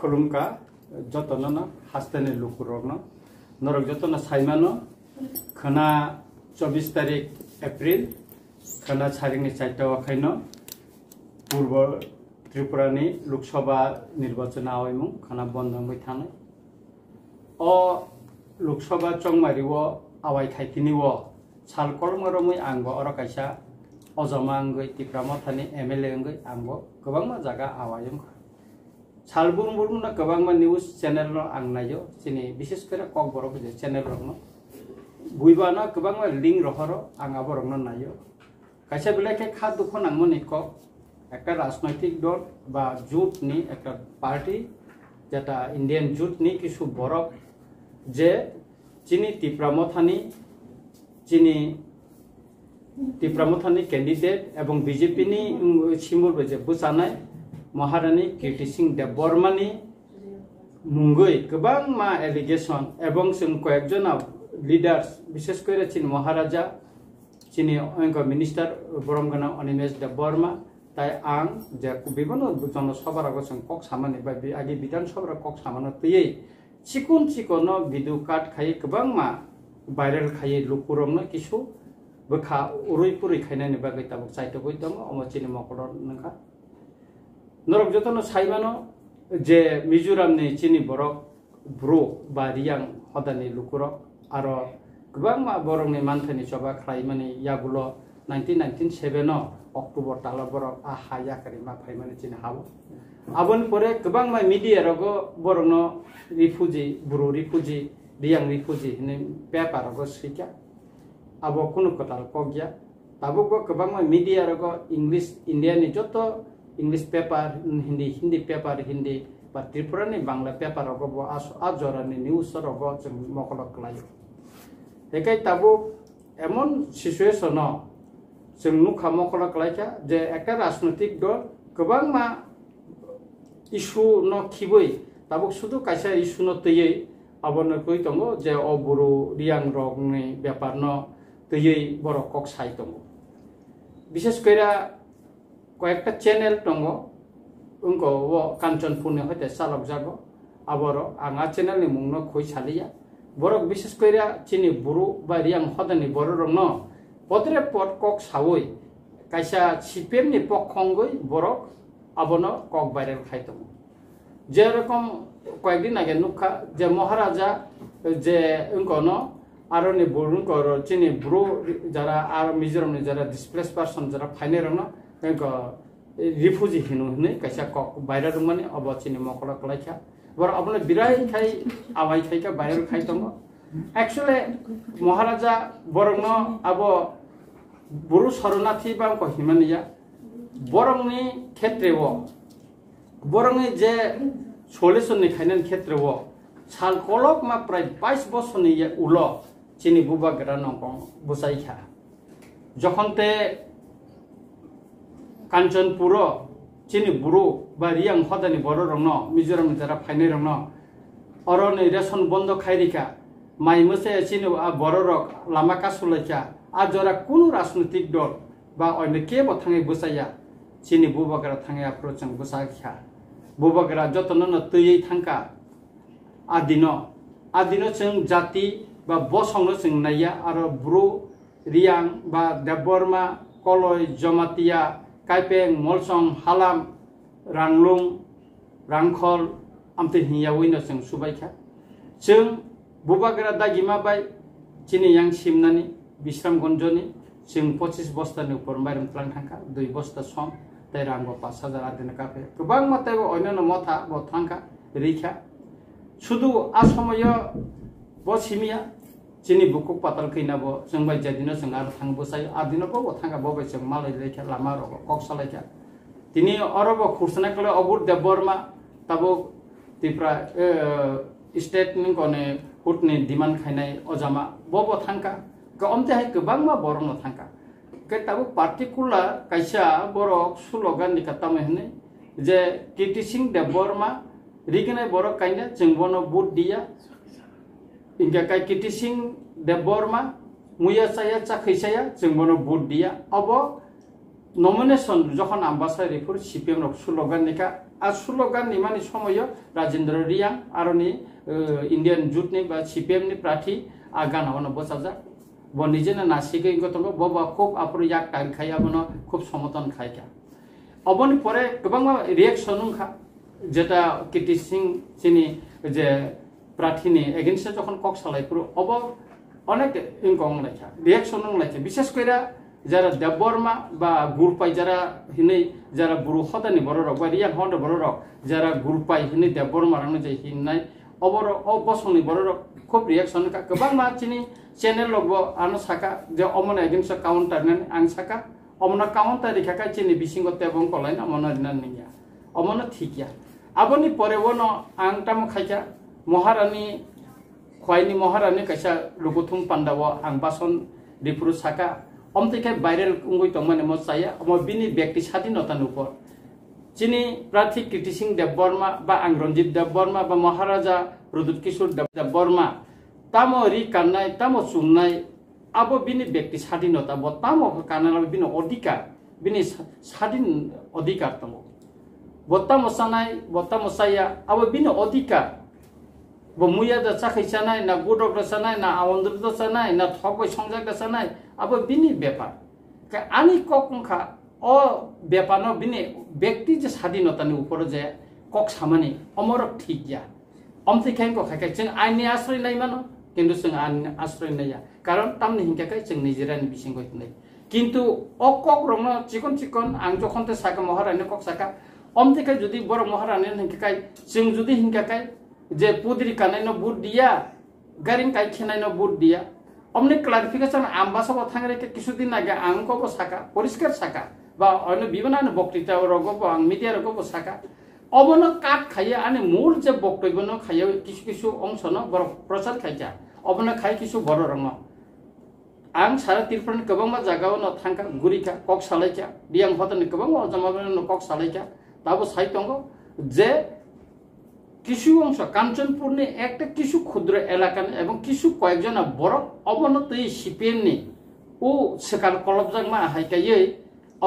खुलुमका जतन हास्तेने लुकुरगन नरक जतन साइमानो खना 24 तारिख एप्रिल खना छारिंगनि 4टा वाखाइन पूर्व त्रिपुरानि लोकसभा निर्वाचन आवायमु खना बन्दंबै थानाय अ लोकसभा चंमारिवो आवाय खाइथिनिवो साल कलमरमै आंगो अर काइसा अजमा आंगै तिप्रामथानि एमएलए आंगै आंगो गोबांमा जागा आवायम सालबुरम बुरमना गोबांमा न्यूज चैनल न आं नायो चिनि विशेष करे कक बरक जे चैनल रंगनो बुइबाना गोबांमा लिंक रहरो आं आबरंनो नायो काइसा बेलेके खा दुख नांमनि क একটা রাজনৈতিক দল বা জোটনি একটা পার্টি যেটা ইন্ডিয়ান জোটনি কিছু বরক যে চিনি টিপ্রামথানি ক্যান্ডিডেট এবং বিজেপি নি সিম্বল যে বুসানাय महारानी कीर्ति सिंह देबबर्मानी मुंगै गोबां मा एलिगेशन एवं जों कयेकजना लिडार्स विशेष करे चिन महाराजा चिनि अंग मिनिस्टार बरमगना अनिमेश देबबर्मा ताई आं जे विभिन्न जनसभाराव जों कक सामानि बा आगे विधानसभा कक सामानो तयै चिकुन भिडिअ काट खायै गोबां मा भाइरेल खायै लुकुरमनो किसु बोखा उरुइपुरै खायनायनि बागै ताबुक साइटबो दङ अमचिनि मकड़ नखा नरक जतन साइमानो जे मिजोरामनि चिनि बरक ब्रो बा रियां हदानि लुकुरक आरो गोबां मा बरंनि मानथानि सभा खायमानि यागुलो 1997 अक्टोबर ताला बरक आ हाया करि मा फायमानि चिनि हाबो आबन परे गोबां मा मीडिया रगो बरंनो रिफ्यूजी ब्रो रिफ्यूजी रियां रिफ्यूजी ने पेपर रगो सिका आबो कुनु कताल कगिया ताबुक गोबां मा मीडिया रगो इंग्लिश इंडिया नि जतो English paper Hindi paper Hindi बा त्रिपुरानि बांला पेपर रगो आजरानि न्यूज रगो जों मकलक लायो एकाय ताबुक एमन सिचुएशन जों नुखा मकलक लायका जे একটা राजनैतिक दल गोबां मा इशू न खिबै ताबुक शुधु कायसा इशू न तयै आबनो कइ दंगो जे अबुरु रियां रगनि पेपर न तयै बर कक साइ दंगो विशेष कइरा कयेकटा चैनल दंगो उनको वो कांचनपुरनि हते चालक जागो आबरो आंगा चैनलनि मुंनो खय सालिया बरक विशेष कइरा चिनि बुरु बा रियां हदानि बर रंनो पदरे पद कक सावै कायसा सिपिएमनि पक्षंगै बरक आबनो कक भाइरेल खायदों जे रकम कयेकदिन आगे नुखा जे महाराजा जे उनकोनो आरोनि बुरुंको चिनि ब्रो जारा आरो मिजोरामनि जारा डिसप्लेस पर्सन जारा फाइने रंनो उनको रिफ्यूजी हिनु हने कायसा कक भाइरेल रंमानि अब चिनि मकला कलाइखा बर अपने बिराय खाय आवाय खायका भाइरेल खायदों एक्चुअली महाराजा बरंनो अब बुरु शरणार्थी बा को हिमानिया बरंनि क्षेत्रव बरंनि जे सल्यूशननि खायनायनि क्षेत्रव साल कलक मा प्राय 22 बछरनि उल चिनि बुबागरा नंगं बुसाइखा जखनते कांचनपुर चिनि बुरु बा रियां हदानि बर रंनो मिजोराम जारा फाइने रंनो अरनि रेशन बंद खायरिका माइ मोसे चिनि बर रक लामा कासुलाइखा आजरा कुनु राजनैतिक दल बा अन्य के बथाङै बुसाया चिनि बुबागरा थाङै अप्रोचजों बुसाखा बुबागरा जतन न तयै थांका आदिनो जों जाति बा बसंनो जों नाया आरो ब्रु रियां बा देबबर्मा कलय जमातिया काइपें मलसं हालाम रांलुं रांखल आमते हियावैनो जों सुबायखा जों बुबागरा दागिमा बाय चिनि यां सिमनानि विश्रामगंजनि जों 25 बस्तानि ऊपर माइरं प्लान थांका 2 बस्ता सम ताइ रांगो 5000 आदिना काफे गोबां मतायबो अन्यनो मथा ब थांका रिखा शुधु आसमय बसिमिया चिनि बुकुक पाताल खैनाबो जों बाय जादिनो जों आरो थांबोसाय आदिनोबो थांका बबाय जों मालाय लेखा लामा रग कक सालायखा तिनि अरबो खुरसनायखले अबुर देबबर्मा ताबो तिप्रा स्टेट नि कने हुटनि डिमान्ड खायनाय अजामा बबो थांका गमते हाय गोबां मा बरनो थांका के ताबो पार्टिकुलार कायसा बरक स्लोगान नि कतामे हने जे कीर्ति सिंह देबबर्मा रिगनाय बरक कायने जों बनो बुट दिया इनका काय कीर्ति सिंह देबबर्मा मुया चाया चाखैसाया जों बनो बुट दिया अब नमिनेशन जखन आम्बासारिफोर सिपिएम रक स्लोगान निका स्लोगान निमानी समय राजेंद्र रियां आरोनि इंडियन जुटनि बा सीपीएम नि प्रार्थी गानावनो बसाजा बो निजेनो नासिगै गतंगो बबा खूब आपुर याक टाइम खाया बनो खूब समर्थन खायका अबनि परे गोबां रिएक्शन खा जेटा कीर्ति सिंह चिनी जे प्रार्थीनि एगेन्स्ट जखन कक सालायपुर अब अनेक इंकं लायखा रिएक्शन लायखा विशेष कइरा যারা দেববর্মা বা গুরপাই যারা হিনে যারা বুড়ো হদানি বড় রক বা রিয়ান হন্ড বড় রক যারা গুরপাই হিনে দেববর্মা রানো যে হিননাই অবর অবসংনি বড় রক খুব রিয়াকশন কা গোবাং মা চিনি চ্যানেল লগবো আনো সাকা যে অমন এগেন্স কাউন্টার নেন আং সাকা অমন কাউন্টার রিখাকা চিনি বিসিংগতে এবং কলাইন অমন রিনান নিয়া অমন ঠিকিয়া আবনি পরে বনো আং তাম খাইকা মহারানী খয়নি মহারানী কাইসা লুগুথুম পান্ডাও আং বাসন দিপুরু সাকা অমতিকে ভাইরাল উঙ্গই তংমানে মসায়া অম বিনি ব্যক্তি স্বাধীনতার উপর চিনি প্রার্থী কীর্তি সিং দেববর্মা বা আং রঞ্জিত দেববর্মা বা মহারাজা প্রদ্যুৎ কিশোর দেববর্মা তামো রি কান্নাই তামো চুমনাই আবো বিনি ব্যক্তি স্বাধীনতা ব তামো কান্নালা বিনি অধিকার বিনি স্বাধীন অধিকার তম বত্তা মসানাই বত্তা মসাইয়া আবো বিনি অধিকার bo muya da chakhai chanai na godok da chanai na awondr da chanai na thokoi songjak da chanai abo bini ব্যাপার ka ani kokongkha o ব্যাপার no bini ব্যক্তি যে স্বাধীনতার উপর যে কক সামানি অমরক ঠিক গিয়া অমতি খাই ko খাই जों आइनि आश्रय নাই मानो কিন্তু जों आइनि आश्रय नाया কারণ তামনি হিংকাকাই जों নিজেরানি বিসিং কইতনাই কিন্তু অ কক রং চিকন চিকন আং যখনতে সাকা মহারানী কক সাকা অমতি খাই যদি বড় মহারানী হিংকাকাই जों যদি হিংকাকাই যে পুদ্রি কানাইনো বুট দিয়া গারিং কাই খেনাইনো বুট দিয়া অমনি ক্লারিফিকেশন আম্বাসব থাংরে কিছুদিন আগে আংকব সাকা পরিষ্কার সাকা বা অন্য বিভিন্ন বক্তৃতা রগব আং মিডিয়া রগব সাকা অবন কাট খাইয়া আনে মূল যে বক্তব্য ন খাইয়া কিছু কিছু অংশ ন বড় প্রচার খাইয়া অবন খাই কিছু বড় রং आं सारा तिरफोरन गोबां जागाव न थांका गुरिका कक सालायका दियां हतन गोबां अजमाबन कक सालायका दाबो साइतंगो जे কিছু অংশ কাঞ্চনপুরনি একটা কিছু ক্ষুদ্র এলাকা এবং কিছু কয়েকজন বড় অবনতই সিপিএমনি ও সেকাল কলবজাগমা হাইকাयै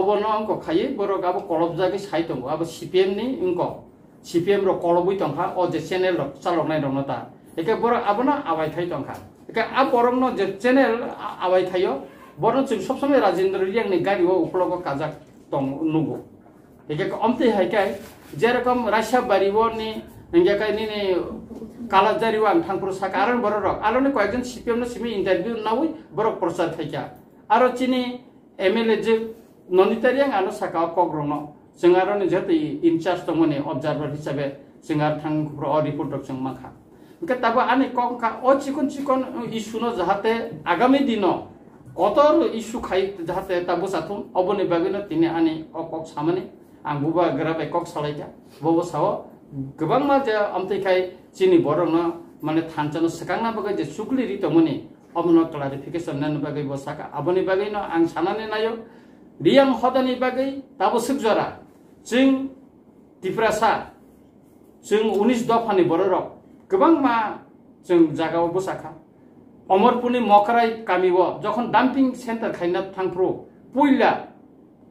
অবন অঙ্ক খাयै বড় গাবো কলবজাগै সাইতंगो আবো সিপিএমনি অঙ্ক সিপিএম র কলবই তংখা ও যে চ্যানেল চালকনাই দংতা একে বড় আবনা আবাই থাই তংখা একে আ বরং যে চ্যানেল আবাই থাইও বড় जों सब समय राजेंद्र रियांनि गारिও উপলগ কাজাক দং नुगो একে অমতে হাইকাই যেরকম রাশিয়া বাড়িবনি इंजाकाय नि कालाजारि वां थांपुर साका आरो बरक आलोने कयजन सीपीएम न सिमी इंटरव्यू नावै बरक प्रचार थाइका आरो चिनि एमएलए जे ननितारियां आनो साका कग्रङ जों आरो नि जति इनचार्ज दमने अबजार्भार हिसाबै जों आरो थांपुर अ रिपोर्टर जों माखा इनका ताबो आनि कका अ चिकन चिकन इशु न जाहाते आगामी दिन कतर इशु खाइ जाहाते ताबो जाथुम अबनि बागैनो तिनि आनि अ कक सामाने आं बुबा ग्राबे कक सालायका बबो साव गोबां मा जे अमतैखाय चिनि बरंनो माने थानचनो सकांना बगै जे सुक्ली रितो मनि अमनो क्लारिफिकेशन नन बगै बसाका अबनि बगैनो आं सानाने नायो रियां हदानि बगै ताबो सुकजरा जों तिफ्रासा जों 19 दफानि बररक गोबां मा जों जागाव बसाखा अमरपुरनि मकराय गामिव जखन डाम्पिं सेन्टार खायना थांफ्रो पयला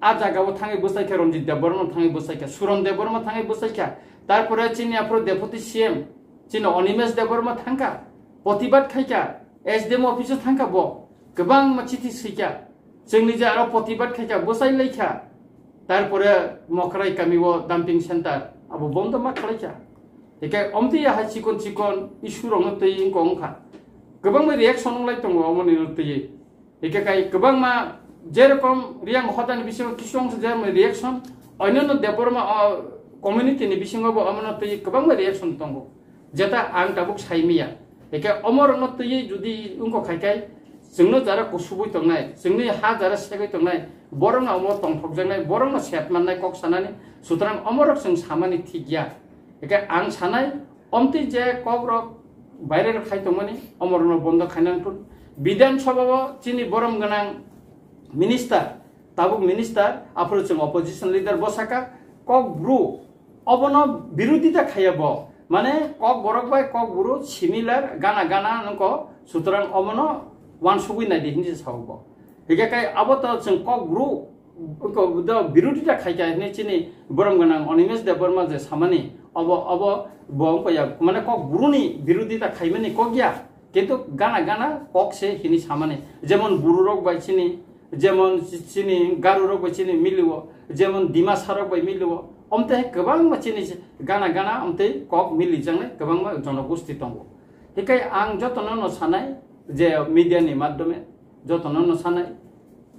आ जागाव थाङै बसायखा रंजित देबबर्मा थाङै बसायखा सुरन देबबर्मा थाङै बसायखा তারপরে চিনি আপ্র ডেপুটি সিএম চিনি অনিমেষ দেববর্মা থাঙ্কা প্রতিবাদ খাইকা এসডিএম অফিসে থাঙ্কা ব গোবাং চিঠি সইকা जोंनि যে আরো প্রতিবাদ খাইকা বসাই লাইকা তারপরে মকরাই কামিও ডাম্পিং সেন্টার আবো বন্ধ মা খালাইকা একে অমতি হাই চিকন চিকন ইস্যু রং তৈ ইংকংখা গোবাং রিঅ্যাকশন লাই দङ অমনি তৈ একে কাই গোবাং मा যেরকম রিয়াং হদানি বিষয় কিছু অংশ যে রিঅ্যাকশন অন্যান্য দেববর্মা कम्युनिटी नि बिसिङावबो अमनतै गोबां रिएक्शन दङ जेता आं ताबुक साइमिया एके अमरनतै जुदि उंको खायखाय जोंनो जारा कुसुबुय दंनाय जोंनि हा जारा सेगै दंनाय बरं अमो तंथकजनाय बरं सेटमाननाय कक सानानै सुतरां अमरक जों सामानि थिगिया एके आं सानाय अमति जे कग्रक भाइरेल खायतमनि अमरनो बन्द खायनांथुन विधान सभाव चिनि बरम गोनां मिनिस्टार ताबुक मिनिस्टार आफरो जों अपोजिशन लिडार बसाका कक ब्रु अबनो विरोधिता खायब माने कक बरक बाय कक बुरु सिमिलार गाना गाना नको सुतरां अबनो वान सुगुइ नाय दिहिन जे सावब हेगाकाय आबो त जों कक ब्रु বিরোধিতা খাইকা নে চিনি বরং গনা অনিমেষ দেববর্মা যে সামানি অব বং পয়া মানে কক বুরুনি বিরোধিতা খাইমানি কক গিয়া কিন্তু গানা গানা কক সে হিনি সামানি যেমন বুরু রক বাই চিনি যেমন চিনি গারু রক বাই চিনি মিলিব যেমন ডিমাসা রক বাই মিলিব অমতে गोबां চিনি গানা গানা অমতে কক মিলি জাংনে गोबां জনগোষ্ঠী দङ হেকাই आं যতन সানাय যে মিডিয়াनि মাধ্যমে যতन সানাय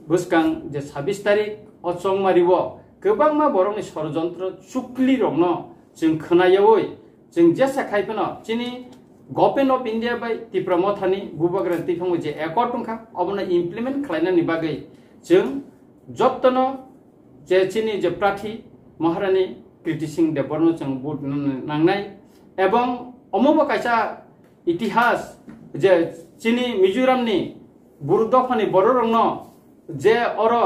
बुसकां जे 26 तारिख अचंमारिव गोबां मा बरंनि षड़यंत्र चुक्लि रंनो जों खोनायावै जों जेसा खायफोनो चिनि government of India by Tripura मथानि बुबाग्रा तिफांगो जे एकर्ड दंखा अबनो इमप्लिमेंट खालायनायनि बागै जों जतन जे चिनि जे प्रार्थी महारानी कीर्ति सिंह देबबर्मा जों बुट नांनाय एवं अमबो कायसा इतिहास जे चिनि मिजोरामनि बुरुदफानि बररंनो जे अरो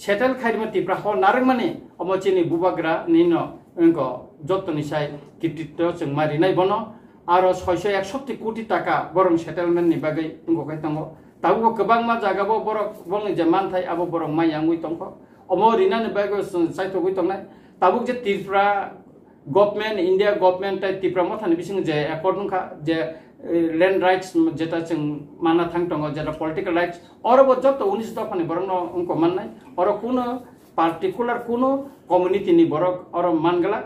सेटेल खाइरमा तिप्रा हो नारंगमानि अमचिनि बुबाग्रा निनो इंको जत्तनि साय किटित्व जों मारिनाय बनो आरो 661 कोटी टाका बरं सेटेलमेन्ट नि बागै इंको कायतांगो ताबो गोबां मा जागाबो बरक बंनि जे मानथाय आबो बरं मायाङै तंखो अमो रिनानि बागै साइथगै तंनाय ताबुक जे Tripura government India government Tripura मथानि बिसिं जे एकर्ड नखा जे लैंड राइट्स जेटा जों माना थांग दङ जेटा पलिटिकल राइट्स अरबो जत 19 दफानि बरं उनको माननाय अर कुनो पार्टिकुलर कुनो कम्युनिटी नि बरक अर मानगला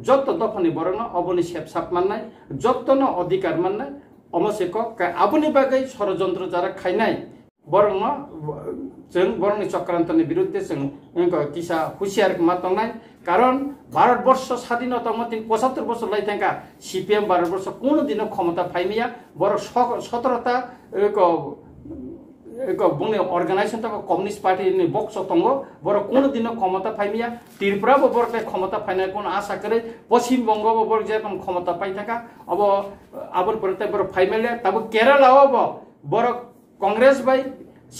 जत दफानि बरं अबनि सेपसाप माननाय जतन अधिकार माननाय अमसेक आबनि बागै षड़यंत्र जारा खाइनाय बरं जों बरंनि चक्रान्तनि विरुद्धे जों इंको किसा हुसियार मातंनाय कारण भारतवर्ष स्वाधीनता मत 75 वर्ष लाइथांका सीपीएम भारतवर्ष कोनो दिन क्षमता फाइमिया बर 17टा एक बुंने अर्गानाइजेशन तक कम्युनिस्ट पार्टी नि बक्स तंगो बर कोनो दिन क्षमता फाइमिया त्रिपुरा बरते क्षमता फाइनाय कोन आशा करे पश्चिम बंग बर जे तम क्षमता पाइथाका अब आबर परते बर फाइमेले तब केरला अब बर कांग्रेस बाय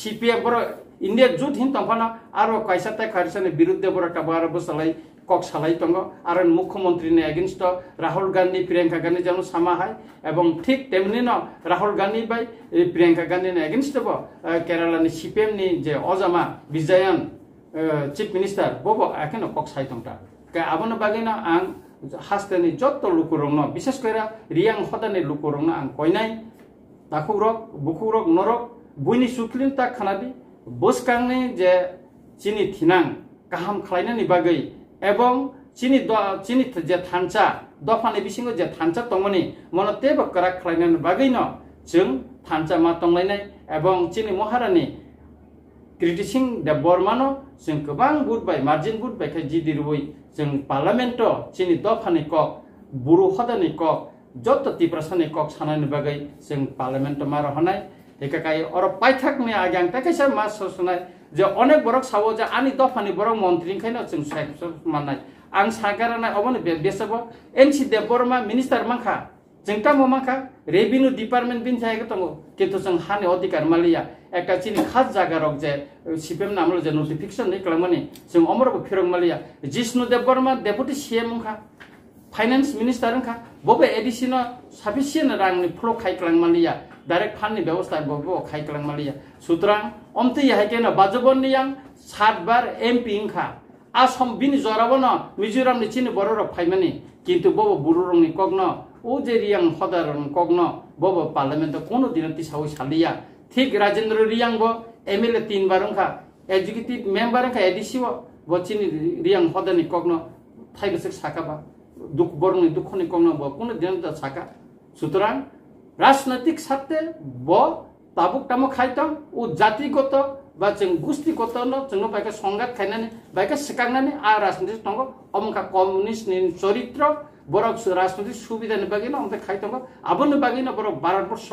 सीपीएम बर इंडिया जुट हिन तंफाना आरो कायसाते खारसानि विरुद्ध बर टाबार बसलाई कक सालाई तंगो आरो मुख्यमंत्री ने अगेंस्ट राहुल गांधी प्रियंका गांधी जानो सामा हाय एवं ठीक तेमनि न राहुल गांधी बाय प्रियंका गांधी ने अगेंस्ट बो केरला नि सीपीएम नि जे अजामा विजयन चीफ मिनिस्टर बोबो आखेन कक साइ तंटा का आबनो बागैना आं हास्तेनि जत्त लुकुरंनो विशेष करा रियां हदानि लुकुरंनो आं कयनाय ताखुरक बुकुरक नरक बुइनि सुख्लिनता खानादि बुसकांनि जे चिनि थिनां गाहाम खालायनायनि बागै एवं चिनि जे थानचा दफानि बिसिङो जे थानचा तंगनि मनतेबो करा खालायनायनि बागै न जों थानचा मा तंलायनाय एवं चिनि महारानी कीर्ति सिंह देबबर्मानो जों गोबां बुट बाय मार्जिन बुट बाय जिदिरुबै जों पार्लियामेन्ट चिनि दफानि कक बुरु हदानि कक जत तिप्रसानि कक सानायनि बागै जों पार्लियामेन्ट मा रहनाय एकाकाय और पाइथाकनि आगां ताकैसा मा ससनाय जे अनेक बरक सावो जे आनि दफानि बरक मन्त्री खायनो जों साइस माननाय आं सागारनाय अबनि बेसब एनसी देबबर्मा मिनिस्टार माखा जोंता माखा रेवेन्यू डिपार्टमेंट बिन थायगो तंगो किन्तु जों हानि अधिकार मालिया एका चिनि खास जागा रक जे सीपीएम नामल जे नोटिफिकेशन नै खालामनि जों अमरबो फिरंग मालिया जिष्णु देबबर्मा डेपुटी सीएम खा फाइनेंस मिनिस्टर खा बबे एडिशनल सफिशिएंट रांनि फ्लो खायख्लां मालिया डायरेक्ट फंड व्यवस्था बबो खायख्लां मालिया सुतरां अमते याहायकेना बाजबननि आं 7 बार एमपी इंखा आसम बिनि जराबन मिजोरामनि चिनि बरर फाइमानि किन्तु बबो बुरुरंनि कग्न ओ जे रियां हदारन कग्न बबो पार्लियामेंट कोनो दिन तिसावै सालिया ठीक राजेंद्र रियां बो एमएलए 3 बार इंखा एग्जीक्यूटिव मेंबर इंखा एडीसी बो चिनि रियां हदानि कग्न थाइबसक साकाबा दुख बरंनि दुखनि कग्न बो कोनो दिन त साका सुतरां राजनैतिक साथे बो ताबुक तामो खायतम उ जातिगत बा जों गुस्तिगत न जोंनो बायका संगात खायनानै बायका सिकांनानै आ राजनीति तंगो अमका कम्युनिस्ट नि चरित्र बरक राजनीति सुबिदानि बागैनो अमते खायतम आबोनो बागैनो बरक भारतवर्ष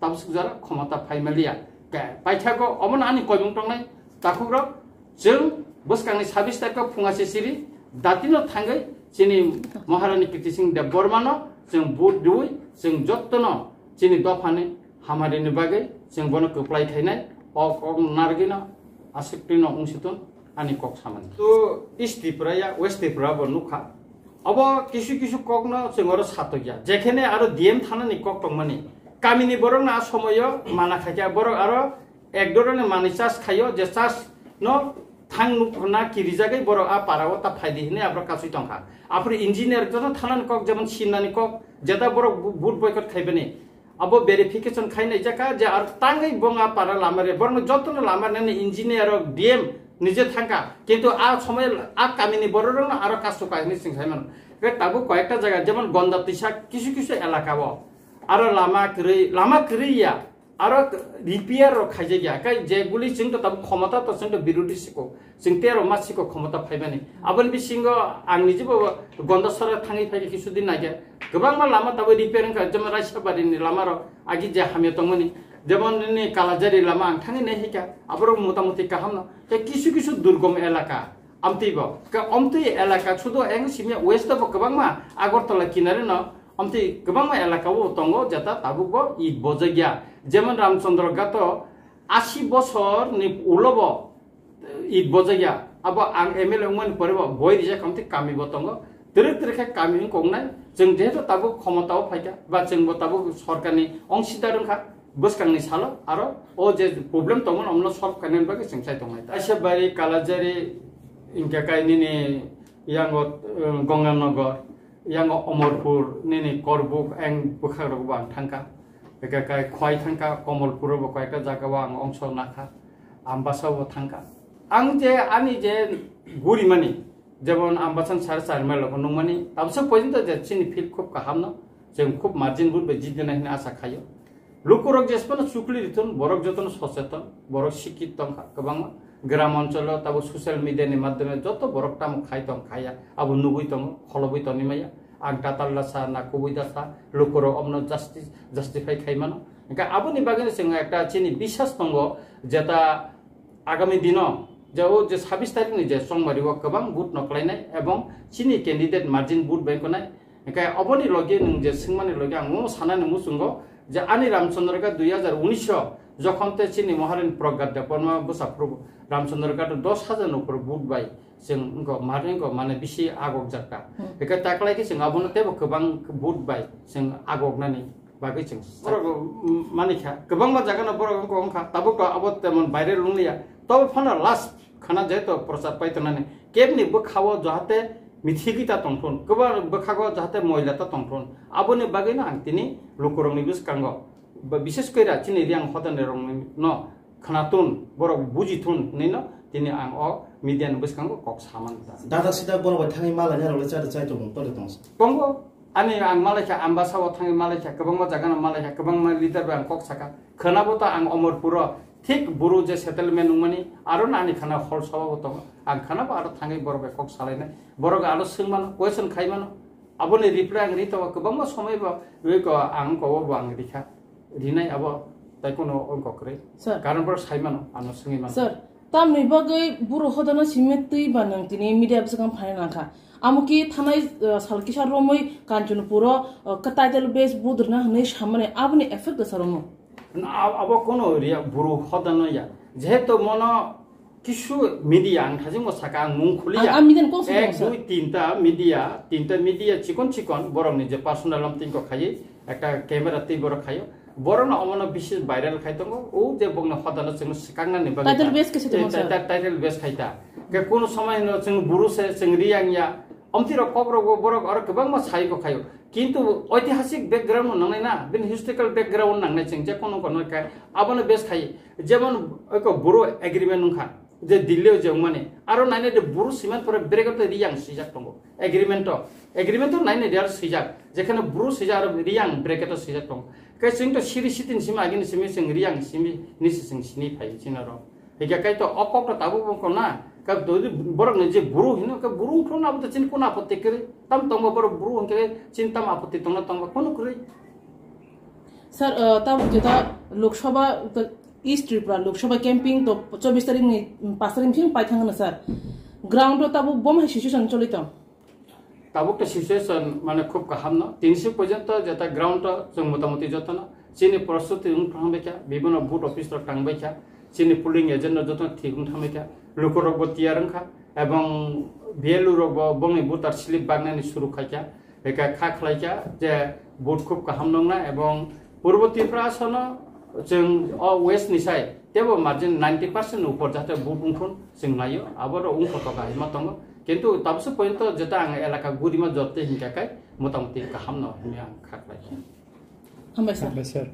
ताबुक जरा क्षमता फाइमालिया का पाइथागो अमन आनि कयमुं तंनाय ताखुग्र जों बुसकांनि 26 तारिख फुंगासे सिरि दातिनो थांगै चिनि महारानी कीर्ति सिंह देबबर्मानो जों बुट दुइ जों जत्तनो चिनि दफानि हामारिनि बागै जों बनो कप्लाय थायनाय अ नारगिना आसक्तिनो अंसितन आनि कक सामान तो इस्ट त्रिपुराया वेस्ट त्रिपुरा बनुखा अब किसु किसु ककनो जोंरो सातगिया जेखेने आरो डीएम थानानि कक तंमानि कामिनि बरंना समय माना खाया बर आरो एकदरने मानि चास खायो जे चास न थांग नुखना किरिजागै बर आ पाराव ता फायदि हिने आब्रा कासुइ तंखा आफर इंजिनियर जन थानान कक जेमन सिनानि कक जेदा बर बुट बयकट खाइबेनि अब भेरिफिकेशन खाइनाय जाका जे आर तांगै बंगा पारा लामारे बरन जतन लामारने इंजिनियर डीएम निजे थांका किंतु आ समय आ कामिनि बररन आरो कासु काहिनि सिंखाइमान के ताबु कयेकटा जायगा जेमन गंदा तिसा किसु किसु एलाकाव आरो लामा क्रिया आरो रिपेयर रो खाइजे गया काई जेगुली सिंग तो तब क्षमता तो सिंग तो बिरुदि सिको सिंग तेरो मासिको क्षमता फाइबानि आबन बिसिंग आंनि जिबो गंदा सर थाङै फाइ किसु दिन नागे गोबां मा लामा तब रिपेयरिंग का जेमन रायसाबारिनि लामा रो आगि जे हामे तंमनि जेमन नि कालाजारि लामा आं थाङै नै हिका आबरो मोटामोटी काहामनो के किसु किसु दुर्गम एलाका आमतिबो का अमति एलाका छुदो एं सिमे वेस्ट बो गोबां मा आगरतला किनारे न अमति गोबां मा एलाकाबो तंगो जता ताबुबो इ बजगिया जेमन रामचंद्र गातो 80 बছর नि उलबो इ बजगिया अब आं एमएलए मन परबो बय रिजा कमति कामि बतंगो तिरे तिरेखे कामि कोंगनाय जों जेहेतु ताबु क्षमताव फायका बा जोंबो ताबु सरकारनि अंशिदारखा बसकांनि सालो आरो ओ जे प्रब्लेम तंगन हमनो सल्व खायनाय बागै जोंसाय तंनाय आसेबारि कालाजारि इनका कायनिनि यांगो गंगानगर यांगो अमरपुर निनि करबुक एं बुखारबो आं थांका बेकाय खय थांका कमलपुरबो कयटा जागाव आं अंश नाखा आम्बासाव थांका आं जे आनि जे गुरिमानि जेमन आम्बासान सार सार मेल नंमानि ताबसो पयजन जे चिनि फिल खूब काहामनो जों खूब मार्जिन बुट जिदिना हिना आशा खायो लुकुरक जेसपन सुक्ली रिथन बरक जतन सचेतन बरक शिक्षित तंखा गोबां ग्राम अंचल तब सोशल मीडिया नि माध्यमे जत बरक ताम खायतं खाया अब नुबुइ तंग खलबुइ तनिमाया आं दाताल्ला सा ना कुबुइदा सा लुकुरक अमनो जस्टिफाई खाइमानो एका आबुनि बागै जों एकटा चिनि बिश्वास तंग जेता आगामी दिन जे 26 तारिख नि जे संमारिव गोबां बुट नक्लायनाय एवं चिनि कैंडिडेट मार्जिन बुट बैंकनाय एका अबनि लगे नों जे सिंमानि लगे आं मो सानानि मुसुंगो जे आनि रामचंद्र का 2019 যখন তে চিনি মহারানী প্রজ্ঞাত পরমা বসাপ্রু রামচন্দ্র কাট 10,000 উপর বুট বাই जों मारेंगो माने बिसि आगक जाका बेका ताकलायके जों आबनते गोबां बुट बाय जों आगकनानि बागै जों बरग मानिखा गोबां मा जागाना बरग अंखा ताबो आबत मन बायरे लुंलिया तब फना लास्ट खाना जेतो प्रसाद पाइतनाने केबनि बखावो जाहाते मिथिगिता तंथन गोबां बखागो जाहाते महिलाता तंथन आबनि बागैना आं तिनि लुकुरंनि बिसकांगो विशेष कइरा चिनि रियां हदने रंग न खानातुन बरग बुजिथुन नैनो तिनि आं अ मिडियान बसकांगो कक सामान दादा सिदा बनबाय थाङै मालानि आरो चाय चाय दं तले दं पंगो आनि आं मालायखा आम्बासाव थाङै मालायखा गोबां मा जागाना मालायखा गोबां मा लिडार आं कक साका खोनाबोता आं अमरपुर ठीक बुरु जे सेटलमेन्ट नंमानि आरो नानि खाना हल सबाबो दं आं खानाबो आरो थाङै बरग कक सालायनाय बरग आरो सोंमान क्वेश्चन खाइमान आबोनि रिप्लाय आं रिथाव गोबां मा समयबो बेको आं कबो आं रिखा रिनाय आबो ताइकोनो अंकक्रे कारण पर साइमान आनो सोंगिमान सर ताम निबागै बुरु हदना सिमेतै बानों तिनि मिडिया बसकां फायनाखा आमुकी थानाय सालकिसा रोमै कान्चनपुर कटाइटल बेस बुद्रना हनै सामने आबनि एफेक्ट सरमो अब कोनो रिया बुरु हदना या जेहेतु मन किसु मिडिया आं थाजिं मसाका आं मुं खुलिया एक दुई तीनटा मिडिया चिकन बरंनि जे पार्सोनाल लमतिंको खायै একটা ক্যামেরা তে বড় খায় বরন অমন বিশেষ ভাইরাল খাইতঙ্গ ও যে বগনা হদানা जों सिकांनानि बागै टाइटल बेस केसे दं सर टाइटल बेस खाइता के कोन समय जों बुरुसे जों रियांगिया अमतिर कब्रगो बरक आरो गोबां मा साइको खायो किन्तु ऐतिहासिक बैकग्राउन्ड नांनाय ना बिन हिस्टोरिकल बैकग्राउन्ड नांनाय जों जे कोन कोन का आबनो बेस खायो जेमन एको बुरु एग्रीमेंट नखा जे दिल्लीयाव जों माने आरो नायने दे बुरु सिमेन्ट पर ब्रेकट रियां सिजाक दंग एग्रीमेंट नायने दे आरो सिजाक जेखाने बुरु सिजार रियां ब्रेकट सिजाक दं के जों तो सिरि सितिन सिमा आगिन सिमि जों रियां सिमि निसि जों सिनि फाय सिनारो हेगा काय तो अकक ताबु बंकना का बरक ने जे बुरु हिनो का बुरु खना बत चिन कोना आपत्ति करे तम तंग बर बुरु हंके चिंता आपत्ति तंग तंग कोन करे सर तब जेता लोकसभा ईस्ट त्रिपुरा लोकसभा कैंपिंग तो 24 तारिख नि 5 तारिख थिं पाइथांगन सर ग्राउंड तब बम सिचुएशन चलित ताबुक सिचुएशन माने खूब काहामनो 300 पर्यंत जेता ग्राउंड जों मोटामोटी जतन चिनि प्रस्तुति थांबायखा बिभिन्न बुथ अफिस थांबायखा चिनि पुलिंग एजेंट जतन थिगुं थांबायखा लोकरक बतियारंखा एवं भेलु रग बंनि बुथार स्लिप बागनानि सुरु खायखा एका खा खलायखा जे बुथ खूब काहामनंना एवं पूर्व त्रिपुरा आसन जों वेस्ट नि साइ तेबो मार्जिन 90% ऊपर जाते बुंखुन जों नायो आबार उंखतो गाय मतंग किंतु तबसे पॉइंट जेता आं एलाका गुरिमा जते हिंकाकाय मोटामोटी गाहाम न हिया खाखबाय हामबाय सार